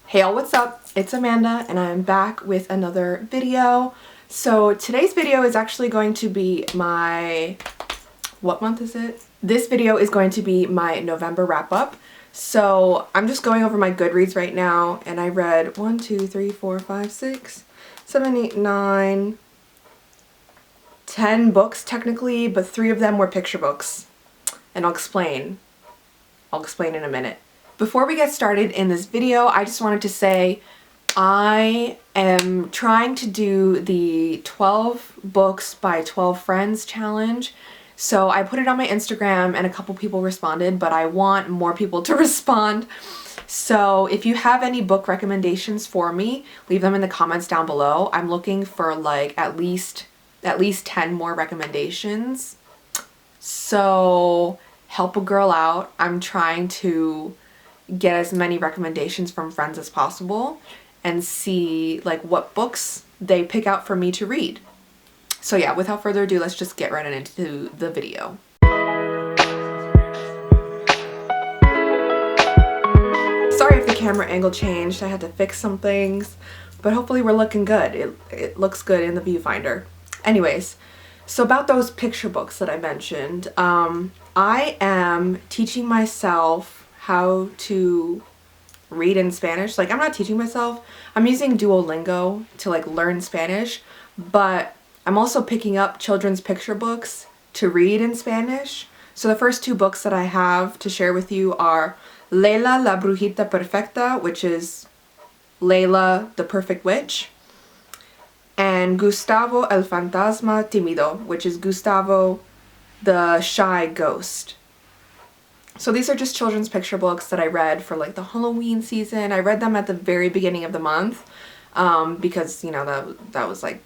Hey all, what's up? It's Amanda and I'm back with another video. So today's video is actually going to be my, what month is it? This video is going to be my November wrap up. So I'm just going over my Goodreads right now and I read 1, 2, 3, 4, 5, 6, 7, 8, 9, 10 books technically, but 3 of them were picture books. And I'll explain in a minute. Before we get started in this video, I just wanted to say I am trying to do the 12 books by 12 friends challenge. So I put it on my Instagram and a couple people responded, but I want more people to respond. So if you have any book recommendations for me, leave them in the comments down below. I'm looking for like at least 10 more recommendations. So help a girl out. I'm trying to get as many recommendations from friends as possible and see like what books they pick out for me to read. So yeah, without further ado, let's just get right into the video. Sorry if the camera angle changed, I had to fix some things, but hopefully we're looking good. It looks good in the viewfinder. Anyways, so about those picture books that I mentioned, I am teaching myself how to read in Spanish. Like, I'm not teaching myself, I'm using Duolingo to like learn Spanish, but I'm also picking up children's picture books to read in Spanish. So the first 2 books that I have to share with you are Layla la Brujita Perfecta, which is Layla the Perfect Witch, and Gustavo el Fantasma Tímido, which is Gustavo the Shy Ghost. So these are just children's picture books that I read for like the Halloween season. I read them at the very beginning of the month because, you know, that was like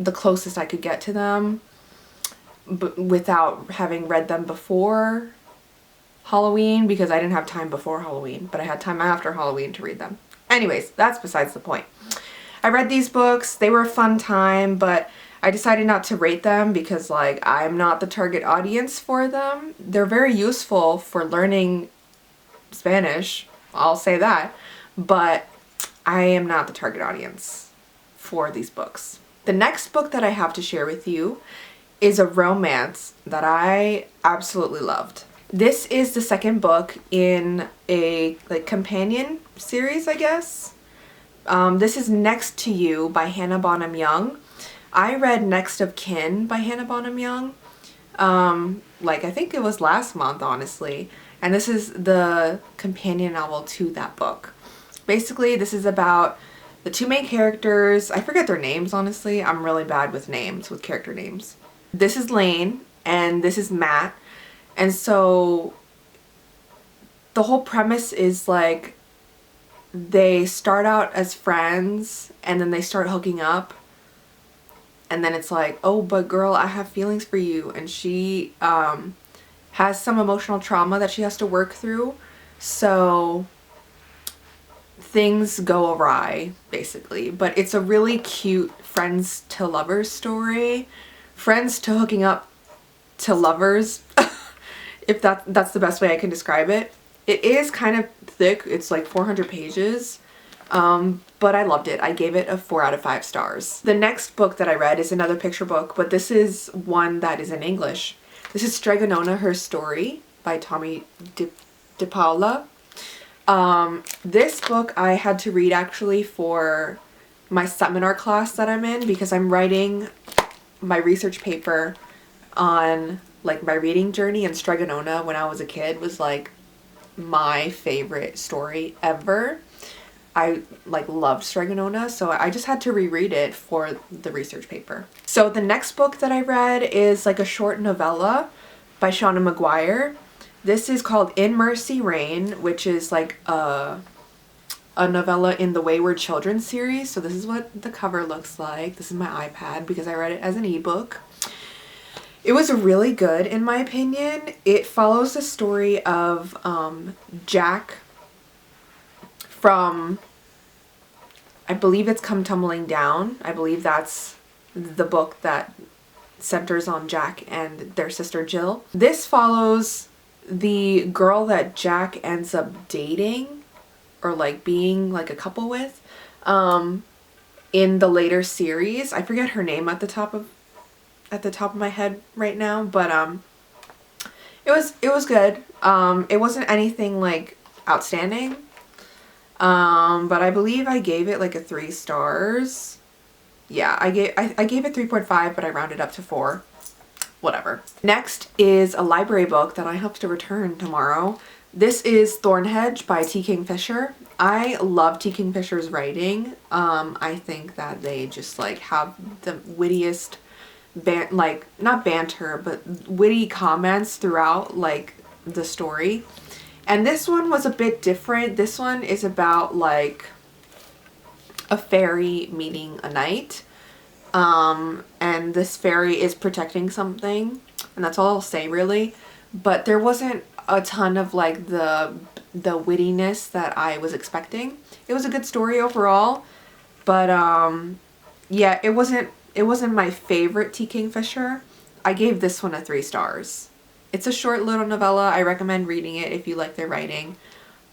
the closest I could get to them, but without having read them before Halloween, because I didn't have time before Halloween, but I had time after Halloween to read them. Anyways, that's besides the point. I read these books. They were a fun time, but I decided not to rate them because like I'm not the target audience for them. They're very useful for learning Spanish, I'll say that, but I am not the target audience for these books. The next book that I have to share with you is a romance that I absolutely loved. This is the second book in a like companion series, I guess. This is Next to You by Hannah Bonham Young. I read Next of Kin by Hannah Bonham Young, like I think it was last month, honestly, and this is the companion novel to that book. Basically, this is about the 2 main characters. I forget their names, honestly. I'm really bad with names, with character names. This is Lane, and this is Matt, and so the whole premise is like they start out as friends, and then they start hooking up. And then it's like, oh, but girl, I have feelings for you. And she has some emotional trauma that she has to work through. So things go awry, basically. But it's a really cute friends to lovers story. Friends to hooking up to lovers, if that's the best way I can describe it. It is kind of thick. It's like 400 pages. But I loved it. I gave it a 4 out of 5 stars. The next book that I read is another picture book, but this is one that is in English. This is Stregonona, Her Story by Tommy DePaula. This book I had to read actually for my seminar class that I'm in because I'm writing my research paper on like my reading journey, and Stregonona when I was a kid was like my favorite story ever. I like loved Stregonona, so I just had to reread it for the research paper. So the next book that I read is like a short novella by Shauna Maguire. This is called In Mercy Reign, which is like a novella in the Wayward Children series. So this is what the cover looks like. This is my iPad because I read it as an ebook. It was really good in my opinion. It follows the story of Jack from, I believe it's Come Tumbling Down. I believe that's the book that centers on Jack and their sister Jill. This follows the girl that Jack ends up dating or like being like a couple with in the later series. I forget her name at the top of my head right now, but it was good. It wasn't anything like outstanding. But I believe I gave it like a 3 stars. Yeah, I gave it 3.5, but I rounded up to 4. Whatever. Next is a library book that I hope to return tomorrow. This is Thornhedge by T. Kingfisher. I love T. Kingfisher's writing. I think that they just like have the wittiest like not banter, but witty comments throughout like the story. And this one was a bit different. This one is about like a fairy meeting a knight. And this fairy is protecting something, and that's all I'll say really. But there wasn't a ton of like the wittiness that I was expecting. It was a good story overall, but yeah, it wasn't my favorite T. Kingfisher. I gave this one a 3 stars. It's a short little novella. I recommend reading it if you like their writing.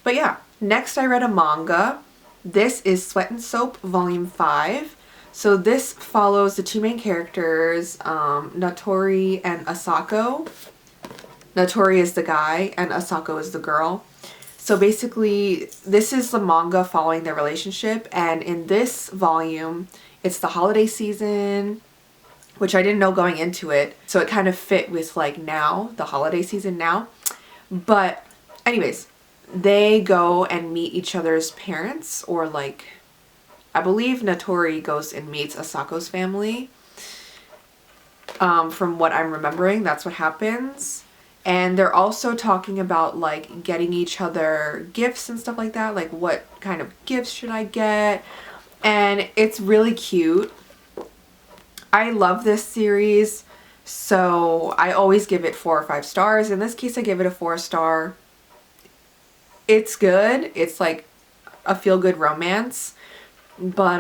But yeah, next I read a manga. This is Sweat and Soap Volume 5. So this follows the 2 main characters, Natori and Asako. Natori is the guy and Asako is the girl. So basically, this is the manga following their relationship, and in this volume, it's the holiday season, which I didn't know going into it. So it kind of fit with like now, the holiday season now. But anyways, they go and meet each other's parents, or like, I believe Natori goes and meets Asako's family. From what I'm remembering, that's what happens. And they're also talking about like getting each other gifts and stuff like that. Like what kind of gifts should I get? And it's really cute. I love this series, so I always give it 4 or 5 stars. In this case, I give it a 4 star. It's good. It's like a feel-good romance, but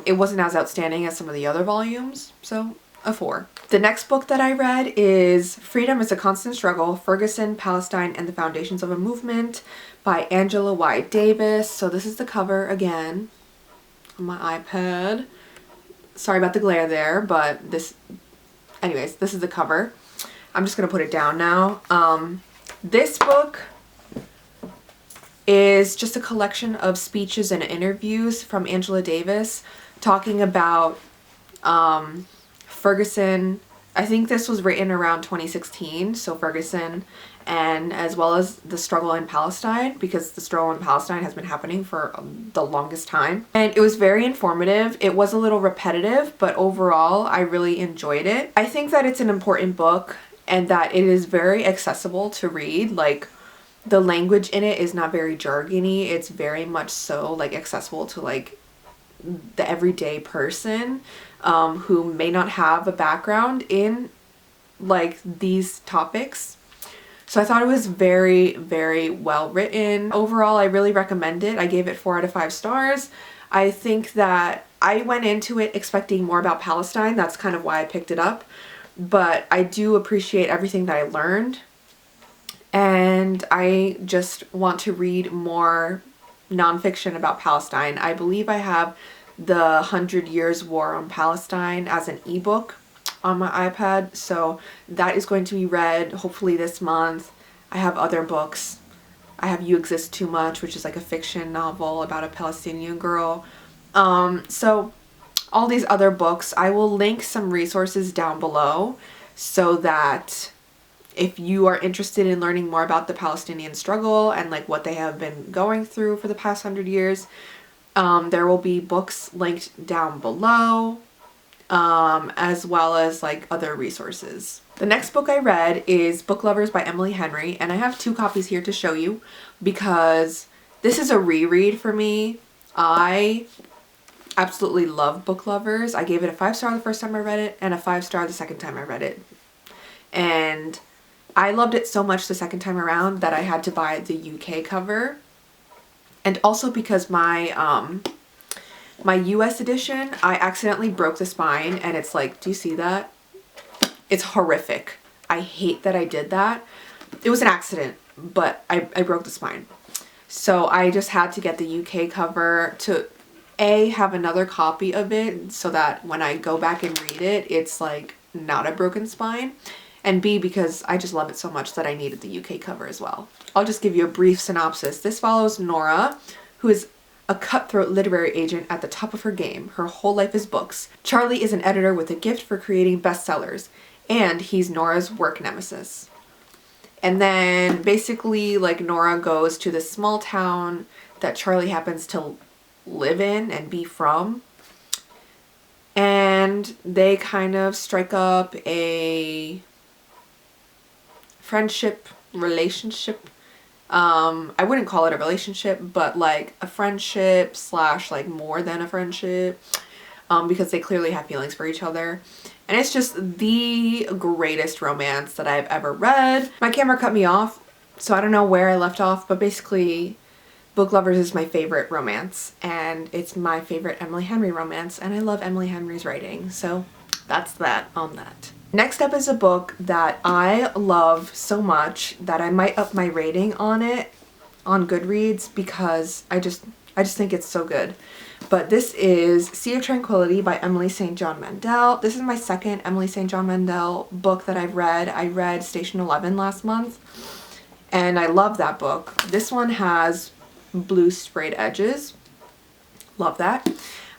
it wasn't as outstanding as some of the other volumes, so a 4. The next book that I read is Freedom is a Constant Struggle, Ferguson, Palestine, and the Foundations of a Movement by Angela Y. Davis. So this is the cover again on my iPad. Sorry about the glare there, but anyways, this is the cover. I'm just going to put it down now. This book is just a collection of speeches and interviews from Angela Davis talking about Ferguson. I think this was written around 2016, so Ferguson, and as well as the struggle in Palestine, because the struggle in Palestine has been happening for the longest time. And it was very informative. It was a little repetitive, but overall I really enjoyed it. I think that it's an important book and that it is very accessible to read. Like, the language in it is not very jargony. It's very much so like accessible to like the everyday person who may not have a background in like these topics. So I thought it was very, very well written. Overall, I really recommend it. I gave it 4 out of 5 stars. I think that I went into it expecting more about Palestine. That's kind of why I picked it up. But I do appreciate everything that I learned. And I just want to read more nonfiction about Palestine. I believe I have the 100 Years War on Palestine as an ebook on my iPad, so that is going to be read hopefully this month. I have other books. I have You Exist Too Much, which is like a fiction novel about a Palestinian girl. So all these other books, I will link some resources down below so that if you are interested in learning more about the Palestinian struggle and like what they have been going through for the past 100 years, there will be books linked down below, as well as like other resources. The next book I read is Book Lovers by Emily Henry, and I have 2 copies here to show you because this is a reread for me. I absolutely love Book Lovers. I gave it a 5 star the first time I read it and a 5 star the second time I read it. And I loved it so much the second time around that I had to buy the UK cover. And also because my my US edition, I accidentally broke the spine, and it's like, do you see that? It's horrific. I hate that I did that. It was an accident, but I broke the spine. So I just had to get the UK cover to A, have another copy of it so that when I go back and read it, it's like not a broken spine. And B, because I just love it so much that I needed the UK cover as well. I'll just give you a brief synopsis. This follows Nora, who is a cutthroat literary agent at the top of her game. Her whole life is books. Charlie is an editor with a gift for creating bestsellers, and he's Nora's work nemesis. And then basically like Nora goes to this small town that Charlie happens to live in and be from. And they kind of strike up a friendship, relationship. I wouldn't call it a relationship, but like a friendship slash like more than a friendship, because they clearly have feelings for each other. And it's just the greatest romance that I've ever read. My camera cut me off, so I don't know where I left off, but basically Book Lovers is my favorite romance, and it's my favorite Emily Henry romance, and I love Emily Henry's writing, so that's that on that. Next up is a book that I love so much that I might up my rating on it on Goodreads because I just think it's so good. But this is Sea of Tranquility by Emily St. John Mandel. This is my second Emily St. John Mandel book that I've read. I read Station 11 last month, and I love that book. This one has blue sprayed edges. Love that.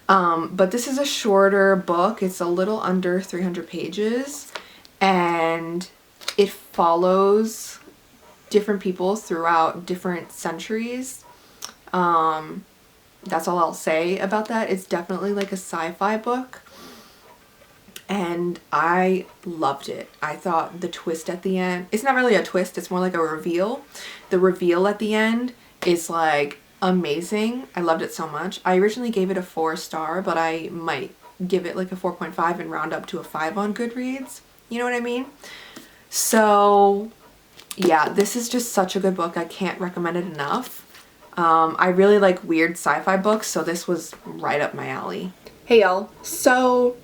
But this is a shorter book. It's a little under 300 pages, and it follows different people throughout different centuries. That's all I'll say about that. It's definitely like a sci-fi book, and I loved it. I thought the twist at the end, it's not really a twist, it's more like a reveal. The reveal at the end is like amazing. I loved it so much. I originally gave it a 4-star, but I might give it like a 4.5 and round up to a 5 on Goodreads. You know what I mean? So yeah, this is just such a good book. I can't recommend it enough. I really like weird sci-fi books, so this was right up my alley. Hey y'all, so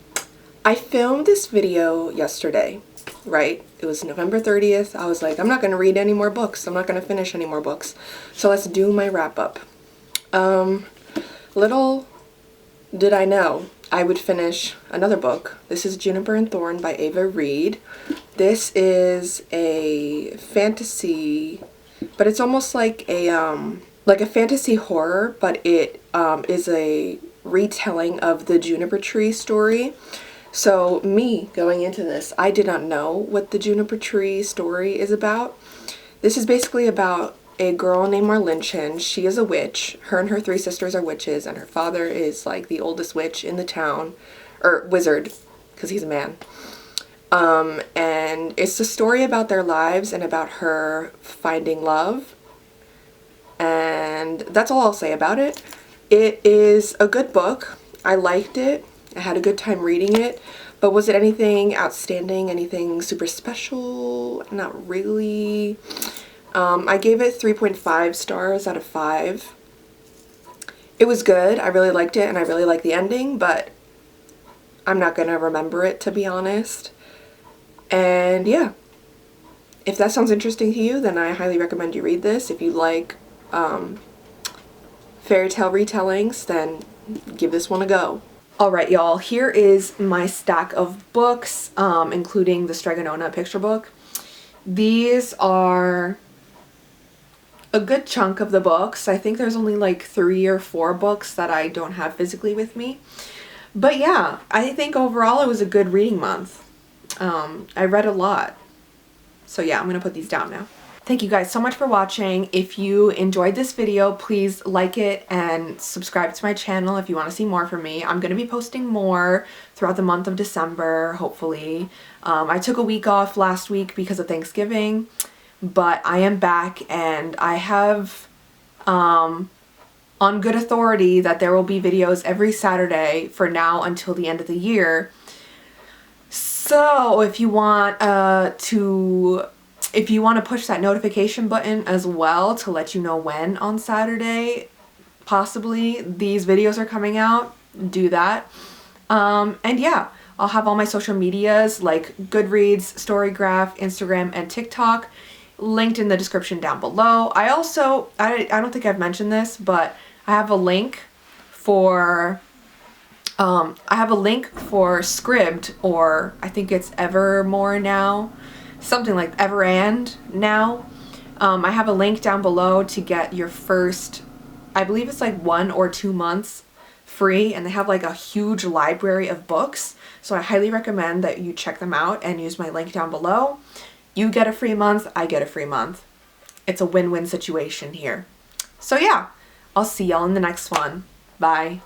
I filmed this video yesterday, right? It was November 30th. I was like, I'm not going to read any more books. I'm not going to finish any more books. So let's do my wrap up. Little did I know I would finish another book. This is Juniper and Thorn by Ava Reed. This is a fantasy, but it's almost like a fantasy horror, but it is a retelling of the Juniper Tree story. So me going into this, I did not know what the Juniper Tree story is about. This is basically about a girl named Marlinchin. She is a witch. Her and her 3 sisters are witches, and her father is like the oldest witch in the town, or wizard, because he's a man. And it's a story about their lives and about her finding love. And that's all I'll say about it. It is a good book. I liked it. I had a good time reading it, but was it anything outstanding, anything super special? Not really. I gave it 3.5 stars out of 5. It was good. I really liked it, and I really liked the ending, but I'm not going to remember it, to be honest. And yeah, if that sounds interesting to you, then I highly recommend you read this. If you like fairy tale retellings, then give this one a go. Alright y'all, here is my stack of books, including the Stregonona picture book. These are a good chunk of the books. I think there's only like 3 or 4 books that I don't have physically with me. But yeah, I think overall it was a good reading month. I read a lot. So yeah, I'm gonna put these down now. Thank you guys so much for watching. If you enjoyed this video, please like it and subscribe to my channel if you want to see more from me. I'm going to be posting more throughout the month of December, hopefully. I took a week off last week because of Thanksgiving, but I am back, and I have on good authority that there will be videos every Saturday for now until the end of the year. So if you want if you want to push that notification button as well to let you know when on Saturday possibly these videos are coming out, do that. And yeah, I'll have all my social medias like Goodreads, Storygraph, Instagram, and TikTok linked in the description down below. I also, I don't think I've mentioned this, but I have a link for Scribd, or I think it's Evermore now, something like Everand now. I have a link down below to get your first, I believe it's like 1 or 2 months free, and they have like a huge library of books. So I highly recommend that you check them out and use my link down below. You get a free month, I get a free month. It's a win-win situation here. So yeah, I'll see y'all in the next one. Bye.